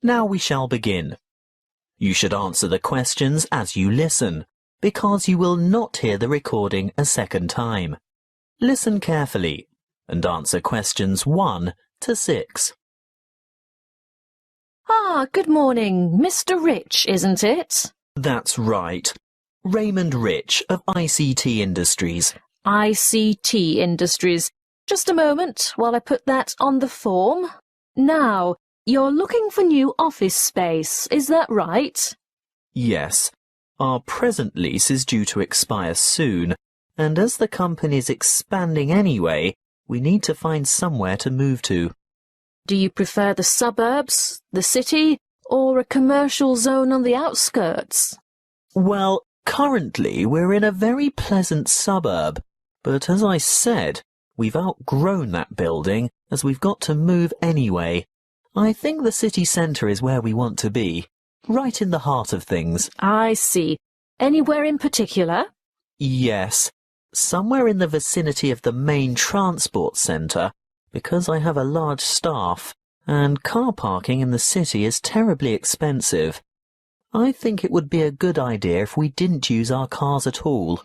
Now we shall begin. You should answer the questions as you listen, because you will not hear the recording a second time. Listen carefully and answer questions 1 to 6. Good morning. Mr. Rich, isn't it? That's right. Raymond Rich of ICT Industries. ICT Industries. Just a moment while I put that on the form. Now, you're looking for new office space, is that right? Yes. Our present lease is due to expire soon, and as the company's expanding anyway, we need to find somewhere to move to. Do you prefer the suburbs, the city, or a commercial zone on the outskirts? Well, currently we're in a very pleasant suburb, but as I said, we've outgrown that building as we've got to move anyway. I think the city centre is where we want to be, right in the heart of things. I see. Anywhere in particular? Yes, somewhere in the vicinity of the main transport centre, because I have a large staff, and car parking in the city is terribly expensive. I think it would be a good idea if we didn't use our cars at all.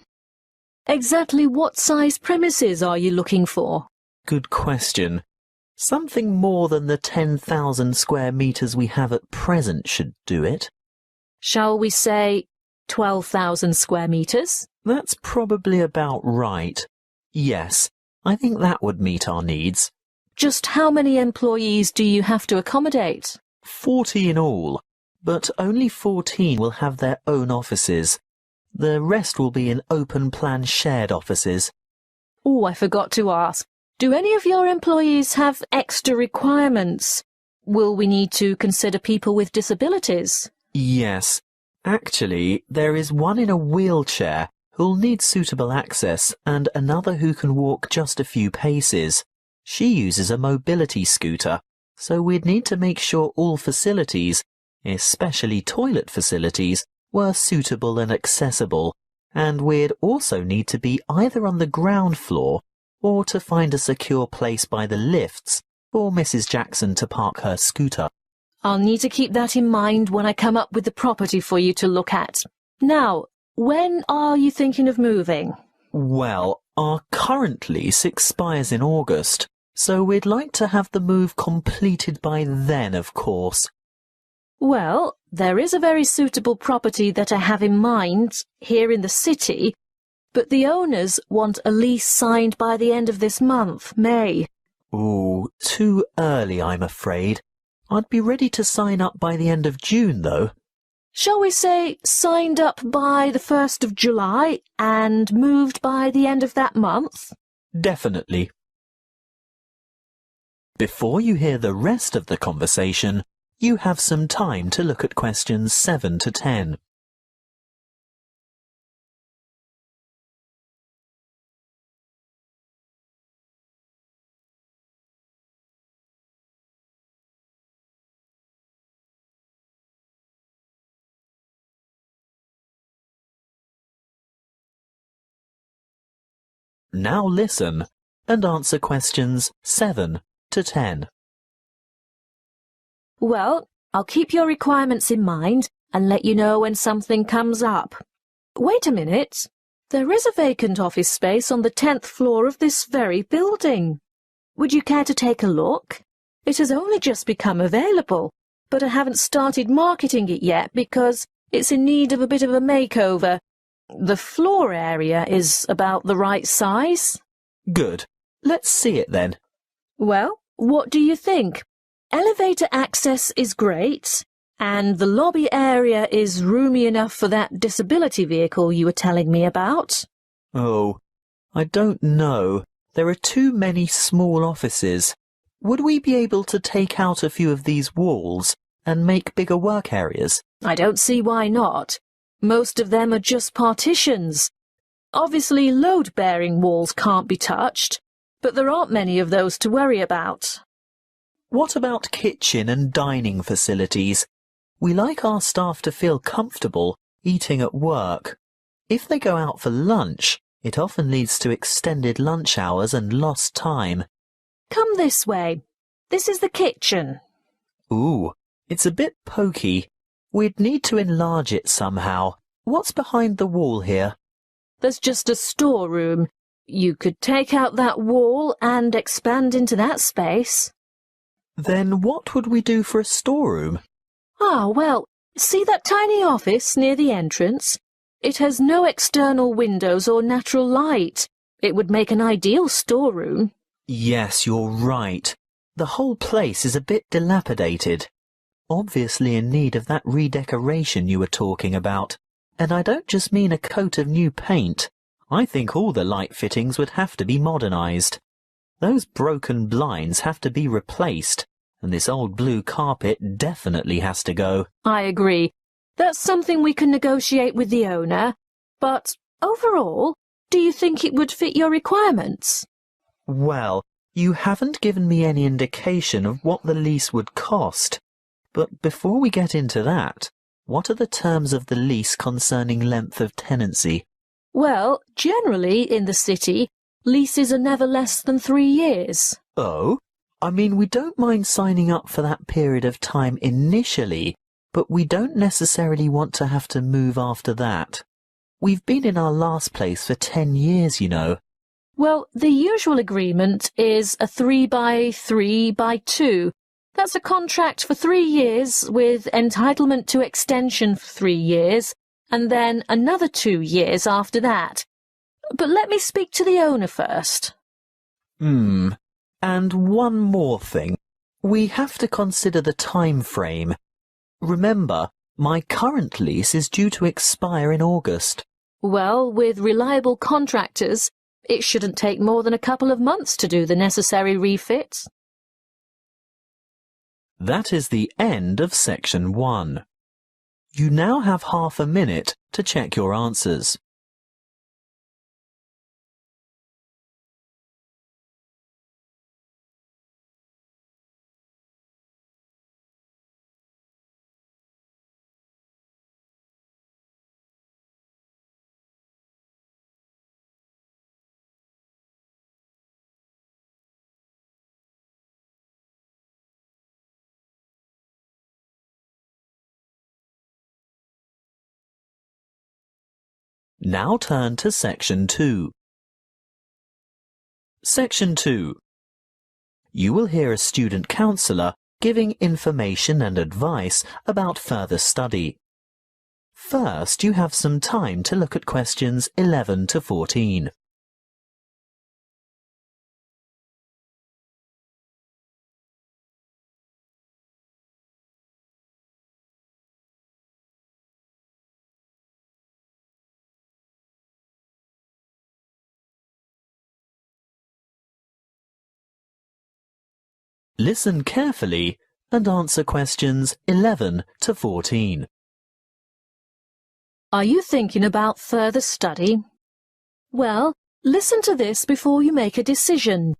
Exactly what size premises are you looking for? Good question. Something more than the 10,000 square metres we have at present should do it. Shall we say 12,000 square metres? That's probably about right. Yes, I think that would meet our needs. Just how many employees do you have to accommodate? 40 in all, but only 14 will have their own offices. The rest will be in open-plan shared offices. Oh, I forgot to ask. Do any of your employees have extra requirements? Will we need to consider people with disabilities? Yes. Actually, there is one in a wheelchair who'll need suitable access and another who can walk just a few paces. She uses a mobility scooter, so we'd need to make sure all facilities, especially toilet facilities, were suitable and accessible, and we'd also need to be either on the ground floor or to find a secure place by the lifts for Mrs. Jackson to park her scooter. I'll need to keep that in mind when I come up with the property for you to look at. Now, when are you thinking of moving? Well, our current lease expires in August, so we'd like to have the move completed by then, of course. Well, there is a very suitable property that I have in mind here in the city, but the owners want a lease signed by the end of this month, May. Ooh, too early, I'm afraid. I'd be ready to sign up by the end of June, though. Shall we say signed up by the 1st of July and moved by the end of that month? Definitely. Before you hear the rest of the conversation, you have some time to look at questions 7 to 10. Now listen and answer questions 7 to 10. Well, I'll keep your requirements in mind and let you know when something comes up. Wait a minute. There is a vacant office space on the 10th floor of this very building. Would you care to take a look? It has only just become available, but I haven't started marketing it yet because it's in need of a bit of a makeover. The floor area is about the right size. Good. Let's see it then. Well, what do you think? Elevator access is great, and the lobby area is roomy enough for that disability vehicle you were telling me about. Oh, I don't know. There are too many small offices. Would we be able to take out a few of these walls and make bigger work areas? I don't see why not. Most of them are just partitions. Obviously, load-bearing walls can't be touched, but there aren't many of those to worry about. What about kitchen and dining facilities? We like our staff to feel comfortable eating at work. If they go out for lunch, it often leads to extended lunch hours and lost time. Come this way. This is the kitchen. Ooh, It's a bit pokey. We'd need to enlarge it somehow. What's behind the wall here? There's just a storeroom. You could take out that wall and expand into that space. Then what would we do for a storeroom? Ah, well, see that tiny office near the entrance? It has no external windows or natural light. It would make an ideal storeroom. Yes, you're right. The whole place is a bit dilapidated. Obviously in need of that redecoration you were talking about. And I don't just mean a coat of new paint. I think all the light fittings would have to be modernized. Those broken blinds have to be replaced, and this old blue carpet definitely has to go. I agree. That's something we can negotiate with the owner. But overall, do you think it would fit your requirements? Well, you haven't given me any indication of what the lease would cost. But before we get into that, what are the terms of the lease concerning length of tenancy? Well, generally in the city, leases are never less than 3 years. Oh? I mean, we don't mind signing up for that period of time initially, but we don't necessarily want to have to move after that. We've been in our last place for 10 years, you know. Well, the usual agreement is a 3x3x2. That's a contract for 3 years with entitlement to extension for 3 years, and then another 2 years after that. But let me speak to the owner first. And one more thing. We have to consider the time frame. Remember, my current lease is due to expire in August. Well, with reliable contractors, it shouldn't take more than a couple of months to do the necessary refits. That is the end of section 1. You now have half a minute to check your answers. Now turn to section 2. Section 2. You will hear a student counsellor giving information and advice about further study. First, you have some time to look at questions 11 to 14. Listen carefully and answer questions 11 to 14. Are you thinking about further study? Well, listen to this before you make a decision.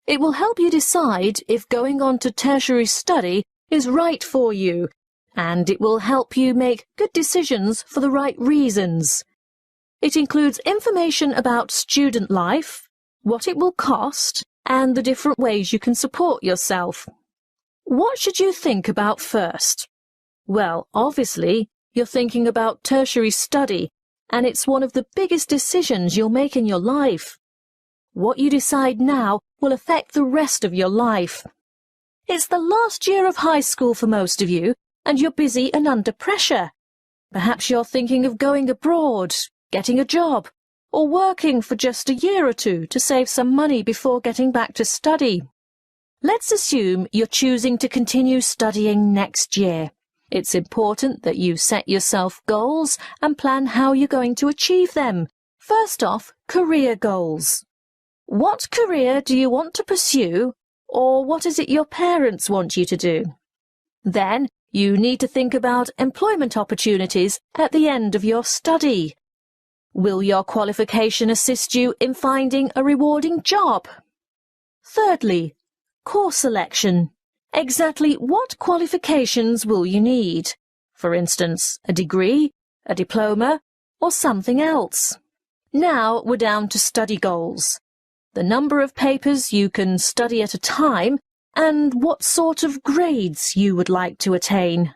It will help you decide if going on to tertiary study is right for you, and it will help you make good decisions for the right reasons. It includes information about student life, what it will cost, and the different ways you can support yourself. What should you think about first? Well, obviously, you're thinking about tertiary study, and it's one of the biggest decisions you'll make in your life. What you decide now will affect the rest of your life. It's the last year of high school for most of you, and you're busy and under pressure. Perhaps you're thinking of going abroad, getting a job, or working for just a year or two to save some money before getting back to study. Let's assume you're choosing to continue studying next year. It's important that you set yourself goals and plan how you're going to achieve them. First off, career goals. What career do you want to pursue, or what is it your parents want you to do? Then, you need to think about employment opportunities at the end of your study. Will your qualification assist you in finding a rewarding job? Thirdly, course selection. Exactly what qualifications will you need? For instance, a degree, a diploma, or something else. Now we're down to study goals. The number of papers you can study at a time and what sort of grades you would like to attain.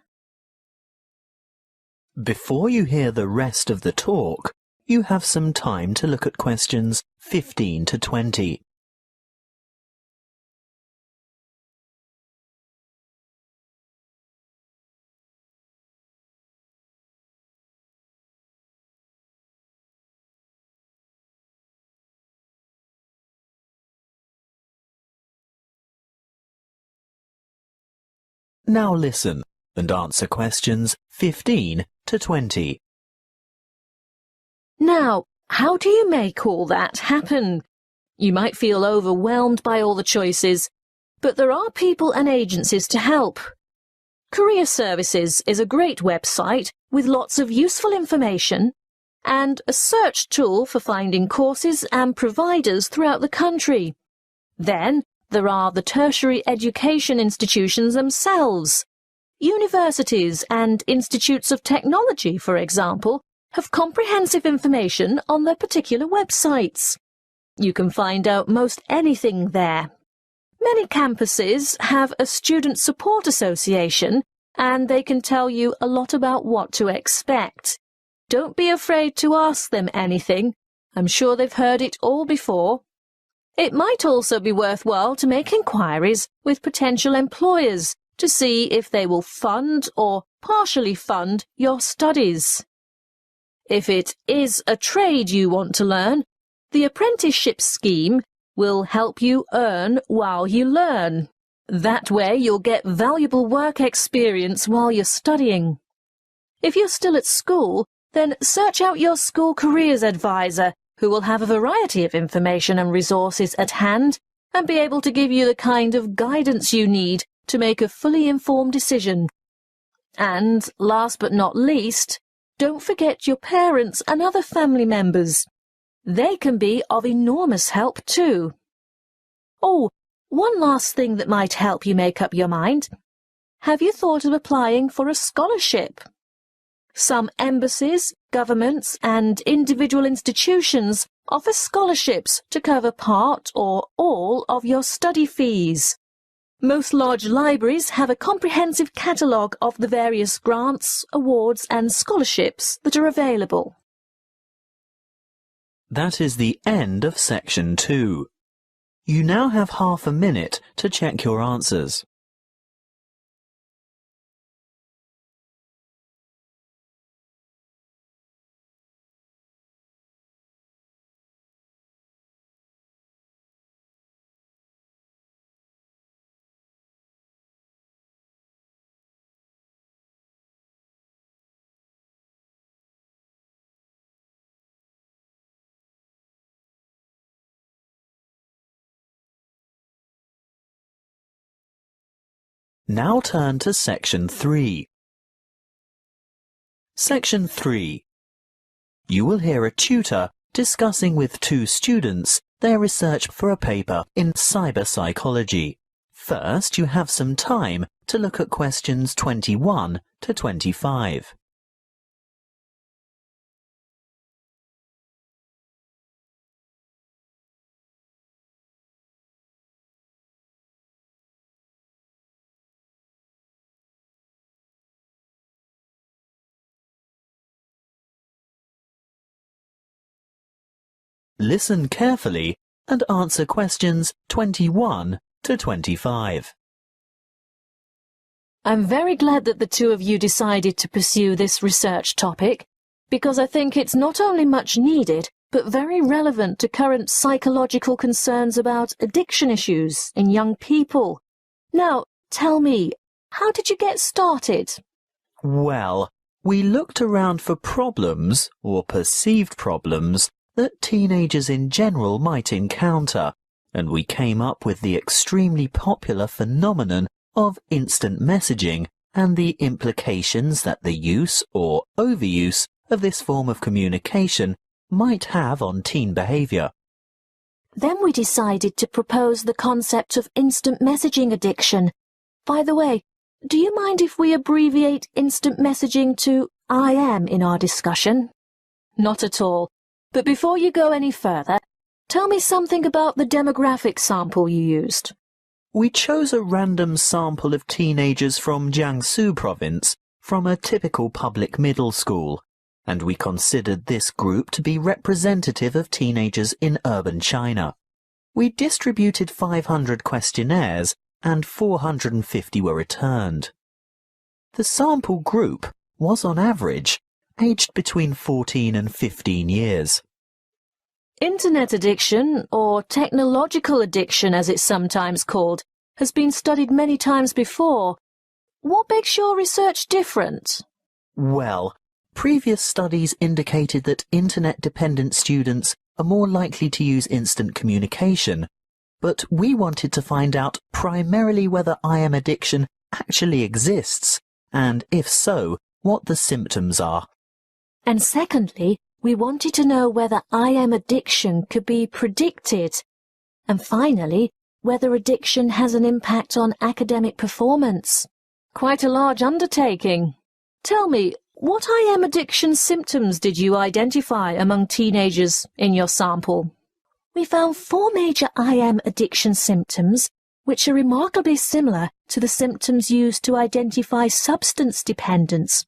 Before you hear the rest of the talk, you have some time to look at questions 15 to 20. Now listen and answer questions 15 to 20. Now, how do you make all that happen? You might feel overwhelmed by all the choices, but there are people and agencies to help. Career Services is a great website with lots of useful information and a search tool for finding courses and providers throughout the country. Then, there are the tertiary education institutions themselves. Universities and institutes of technology, for example, have comprehensive information on their particular websites. You can find out most anything there. Many campuses have a student support association, and they can tell you a lot about what to expect. Don't be afraid to ask them anything. I'm sure they've heard it all before. It might also be worthwhile to make inquiries with potential employers to see if they will fund or partially fund your studies. If it is a trade you want to learn, the apprenticeship scheme will help you earn while you learn. That way you'll get valuable work experience while you're studying. If you're still at school, then search out your school careers advisor, who will have a variety of information and resources at hand and be able to give you the kind of guidance you need to make a fully informed decision. And, last but not least, don't forget your parents and other family members. They can be of enormous help too. Oh, one last thing that might help you make up your mind. Have you thought of applying for a scholarship? Some embassies, governments and individual institutions offer scholarships to cover part or all of your study fees. Most large libraries have a comprehensive catalogue of the various grants, awards and scholarships that are available. That is the end of section 2. You now have half a minute to check your answers. Now turn to section 3. Section 3. You will hear a tutor discussing with 2 students their research for a paper in cyber psychology. First, you have some time to look at questions 21 to 25. Listen carefully and answer questions 21 to 25. I'm very glad that the 2 of you decided to pursue this research topic, because I think it's not only much needed, but very relevant to current psychological concerns about addiction issues in young people. Now, tell me, how did you get started? Well, we looked around for problems, or perceived problems, that teenagers in general might encounter, and we came up with the extremely popular phenomenon of instant messaging and the implications that the use or overuse of this form of communication might have on teen behaviour. Then we decided to propose the concept of instant messaging addiction. By the way, do you mind if we abbreviate instant messaging to IM in our discussion? Not at all. But before you go any further, tell me something about the demographic sample you used. We chose a random sample of teenagers from Jiangsu province, from a typical public middle school, and we considered this group to be representative of teenagers in urban China. We distributed 500 questionnaires, and 450 were returned. The sample group was on average aged between 14 and 15 years. Internet addiction, or technological addiction as it's sometimes called, has been studied many times before. What makes your research different? Well, previous studies indicated that internet-dependent students are more likely to use instant communication, but we wanted to find out primarily whether IM addiction actually exists, and if so, what the symptoms are. And secondly, we wanted to know whether IM addiction could be predicted. And finally, whether addiction has an impact on academic performance. Quite a large undertaking. Tell me, what IM addiction symptoms did you identify among teenagers in your sample? We found 4 major IM addiction symptoms, which are remarkably similar to the symptoms used to identify substance dependence.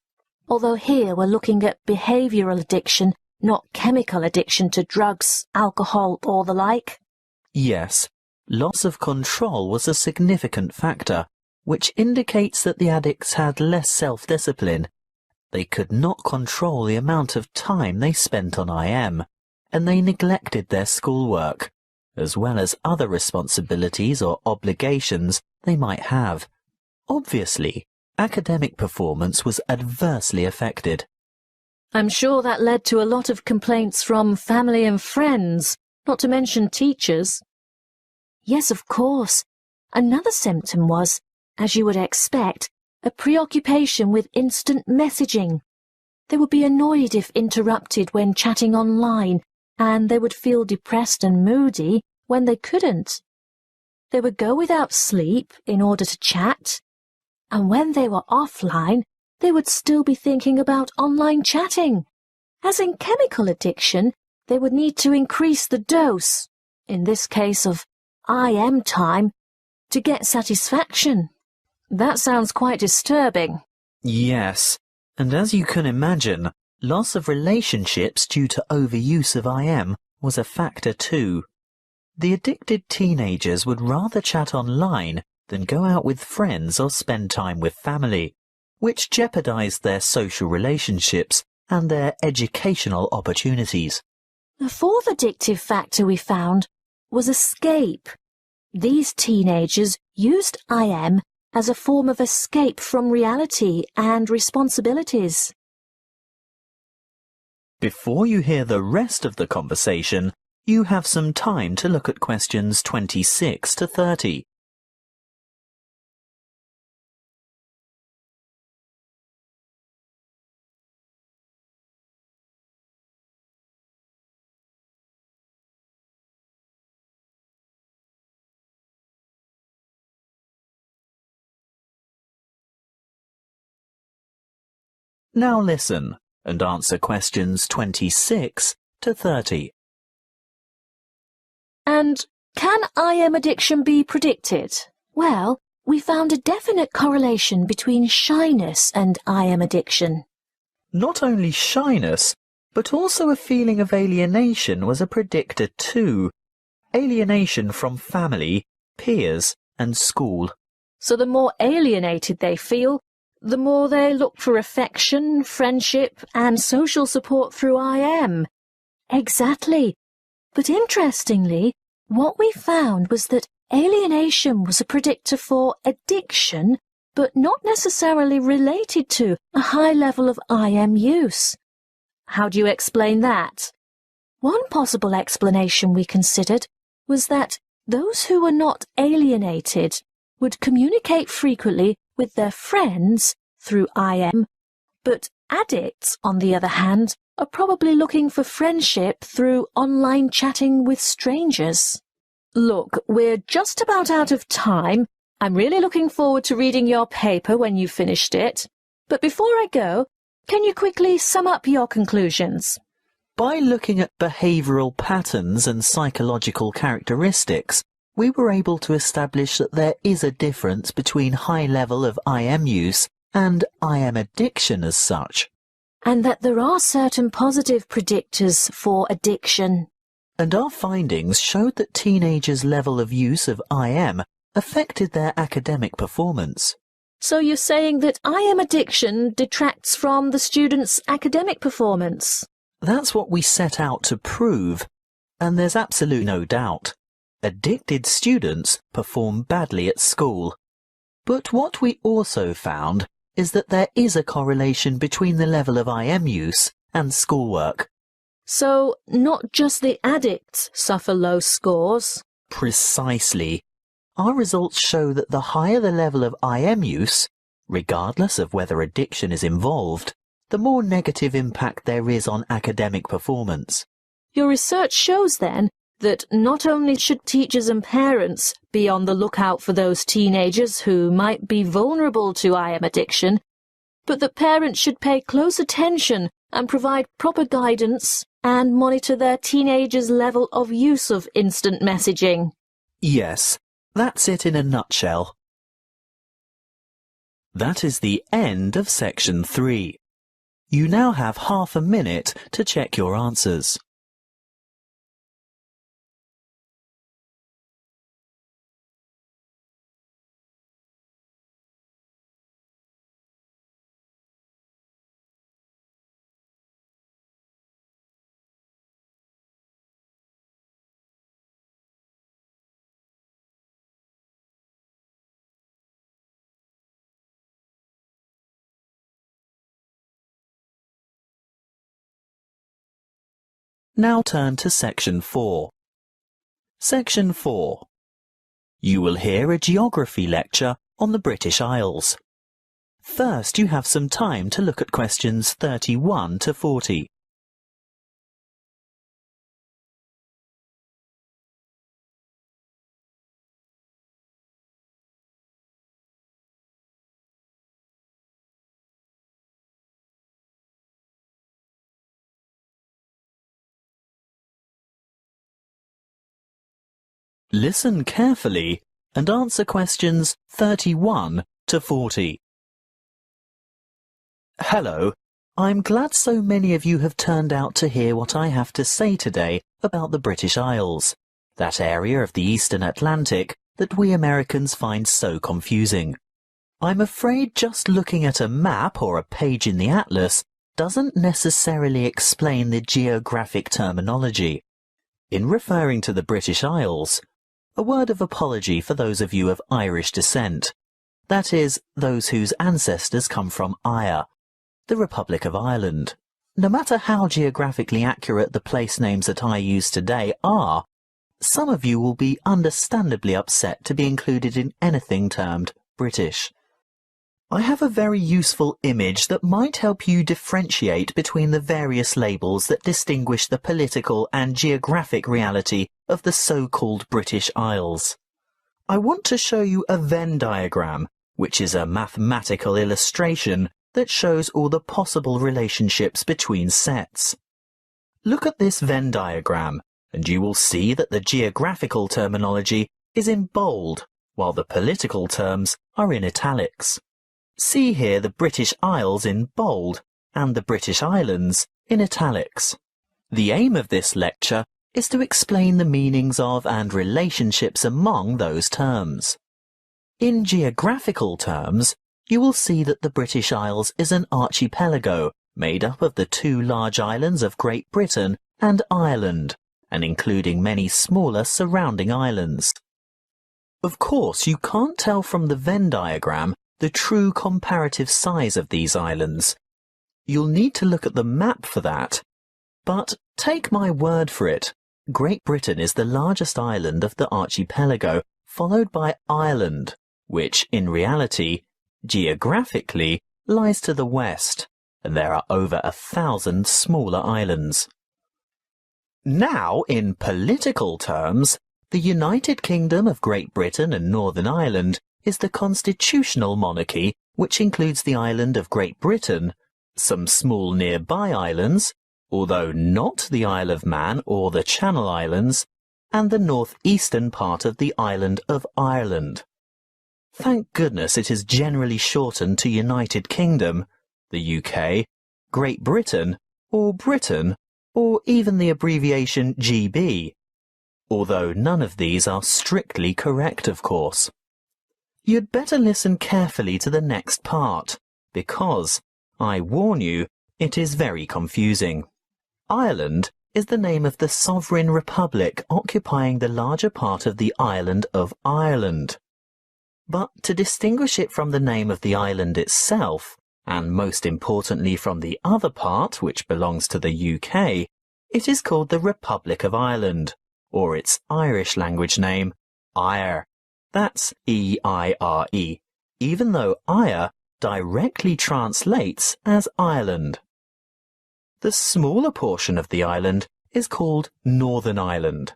Although here we're looking at behavioural addiction, not chemical addiction to drugs, alcohol or the like. Yes, loss of control was a significant factor, which indicates that the addicts had less self-discipline. They could not control the amount of time they spent on IM, and they neglected their schoolwork, as well as other responsibilities or obligations they might have. Obviously, academic performance was adversely affected. I'm sure that led to a lot of complaints from family and friends, not to mention teachers. Yes, of course. Another symptom was, as you would expect, a preoccupation with instant messaging. They would be annoyed if interrupted when chatting online, and they would feel depressed and moody when they couldn't. They would go without sleep in order to chat, and when they were offline, they would still be thinking about online chatting. As in chemical addiction, they would need to increase the dose, in this case of IM time, to get satisfaction. That sounds quite disturbing. Yes, and as you can imagine, loss of relationships due to overuse of IM was a factor too. The addicted teenagers would rather chat online than go out with friends or spend time with family, which jeopardized their social relationships and their educational opportunities. The fourth addictive factor we found was escape. These teenagers used IM as a form of escape from reality and responsibilities. Before you hear the rest of the conversation, you have some time to look at questions 26 to 30. Now listen and answer questions 26 to 30. And can IM addiction be predicted? Well, we found a definite correlation between shyness and IM addiction. Not only shyness, but also a feeling of alienation was a predictor too. Alienation from family, peers, and school. So the more alienated they feel, the more they look for affection, friendship, and social support through IM. Exactly. But interestingly, what we found was that alienation was a predictor for addiction, but not necessarily related to a high level of IM use. How do you explain that? One possible explanation we considered was that those who were not alienated would communicate frequently with their friends through IM, but addicts, on the other hand, are probably looking for friendship through online chatting with strangers. Look, we're just about out of time. I'm really looking forward to reading your paper when you've finished it. But before I go, can you quickly sum up your conclusions? By looking at behavioural patterns and psychological characteristics, we were able to establish that there is a difference between high level of IM use and IM addiction as such. And that there are certain positive predictors for addiction. And our findings showed that teenagers' level of use of IM affected their academic performance. So you're saying that IM addiction detracts from the students' academic performance? That's what we set out to prove, and there's absolutely no doubt. Addicted students perform badly at school. But what we also found is that there is a correlation between the level of IM use and schoolwork. So not just the addicts suffer low scores? Precisely. Our results show that the higher the level of IM use, regardless of whether addiction is involved, the more negative impact there is on academic performance. Your research shows then that not only should teachers and parents be on the lookout for those teenagers who might be vulnerable to IM addiction, but that parents should pay close attention and provide proper guidance and monitor their teenagers' level of use of instant messaging. Yes, that's it in a nutshell. That is the end of section 3. You now have half a minute to check your answers. Now turn to section 4. Section 4. You will hear a geography lecture on the British Isles. First, you have some time to look at questions 31 to 40. Listen carefully and answer questions 31 to 40. Hello, I'm glad so many of you have turned out to hear what I have to say today about the British Isles, that area of the Eastern Atlantic that we Americans find so confusing. I'm afraid just looking at a map or a page in the atlas doesn't necessarily explain the geographic terminology. In referring to the British Isles, a word of apology for those of you of Irish descent, that is, those whose ancestors come from Ire, the Republic of Ireland. No matter how geographically accurate the place names that I use today are, some of you will be understandably upset to be included in anything termed British. I have a very useful image that might help you differentiate between the various labels that distinguish the political and geographic reality of the so-called British Isles. I want to show you a Venn diagram, which is a mathematical illustration that shows all the possible relationships between sets. Look at this Venn diagram, and you will see that the geographical terminology is in bold, while the political terms are in italics. See here the British Isles in bold and the British Islands in italics. The aim of this lecture is to explain the meanings of and relationships among those terms. In geographical terms, you will see that the British Isles is an archipelago made up of the two large islands of Great Britain and Ireland, and including many smaller surrounding islands. Of course, you can't tell from the Venn diagram the true comparative size of these islands. You'll need to look at the map for that. But take my word for it, Great Britain is the largest island of the archipelago, followed by Ireland, which in reality, geographically, lies to the west, and there are over 1,000 smaller islands. Now, in political terms, the United Kingdom of Great Britain and Northern Ireland is the constitutional monarchy, which includes the island of Great Britain, some small nearby islands, although not the Isle of Man or the Channel Islands, and the northeastern part of the island of Ireland. Thank goodness it is generally shortened to United Kingdom, the UK, Great Britain, or Britain, or even the abbreviation GB, although none of these are strictly correct, of course. You'd better listen carefully to the next part, because, I warn you, it is very confusing. Ireland is the name of the sovereign republic occupying the larger part of the island of Ireland. But to distinguish it from the name of the island itself, and most importantly from the other part, which belongs to the UK, it is called the Republic of Ireland, or its Irish language name, Eire. That's E-I-R-E, even though Eire directly translates as Ireland. The smaller portion of the island is called Northern Ireland.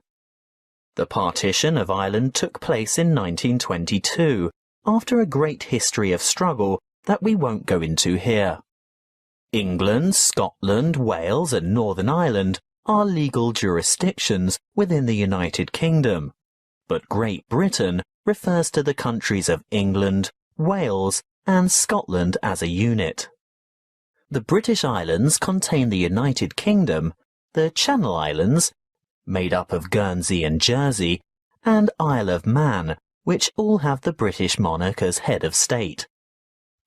The partition of Ireland took place in 1922, after a great history of struggle that we won't go into here. England, Scotland, Wales and Northern Ireland are legal jurisdictions within the United Kingdom, but Great Britain refers to the countries of England, Wales and Scotland as a unit. The British Islands contain the United Kingdom, the Channel Islands, made up of Guernsey and Jersey, and Isle of Man, which all have the British monarch as head of state.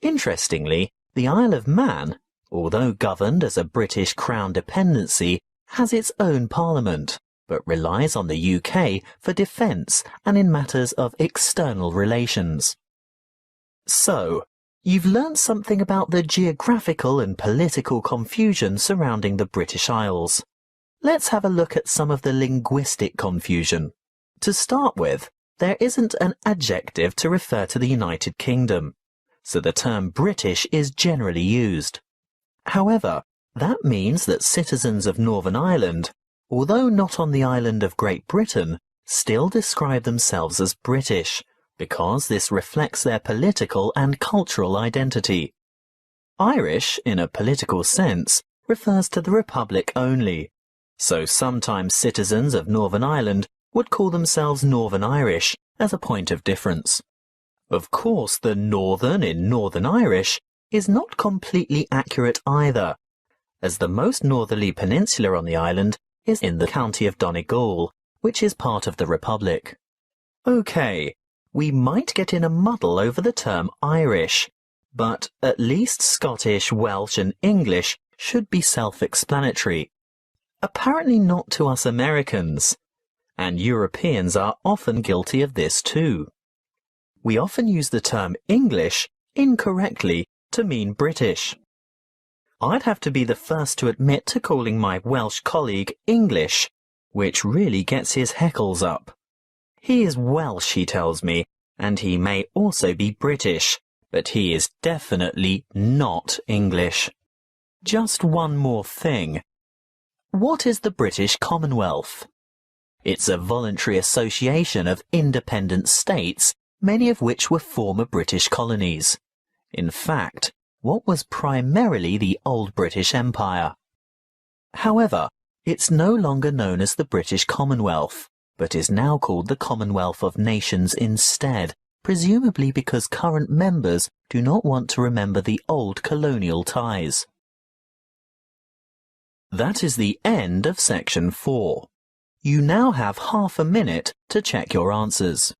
Interestingly, the Isle of Man, although governed as a British Crown dependency, has its own parliament, but relies on the UK for defence and in matters of external relations. So, you've learnt something about the geographical and political confusion surrounding the British Isles. Let's have a look at some of the linguistic confusion. To start with, there isn't an adjective to refer to the United Kingdom, so the term British is generally used. However, that means that citizens of Northern Ireland, although not on the island of Great Britain, still describe themselves as British, because this reflects their political and cultural identity. Irish, in a political sense, refers to the Republic only, so sometimes citizens of Northern Ireland would call themselves Northern Irish as a point of difference. Of course, the Northern in Northern Irish is not completely accurate either, as the most northerly peninsula on the island is in the county of Donegal, which is part of the Republic. OK, we might get in a muddle over the term Irish, but at least Scottish, Welsh and English should be self-explanatory. Apparently not to us Americans, and Europeans are often guilty of this too. We often use the term English incorrectly to mean British. I'd have to be the first to admit to calling my Welsh colleague English, which really gets his heckles up. He is Welsh, he tells me, and he may also be British, but he is definitely not English. Just one more thing. What is the British Commonwealth? It's a voluntary association of independent states, many of which were former British colonies. In fact, what was primarily the old British Empire. However, it's no longer known as the British Commonwealth, but is now called the Commonwealth of Nations instead, presumably because current members do not want to remember the old colonial ties. That is the end of section 4. You now have half a minute to check your answers.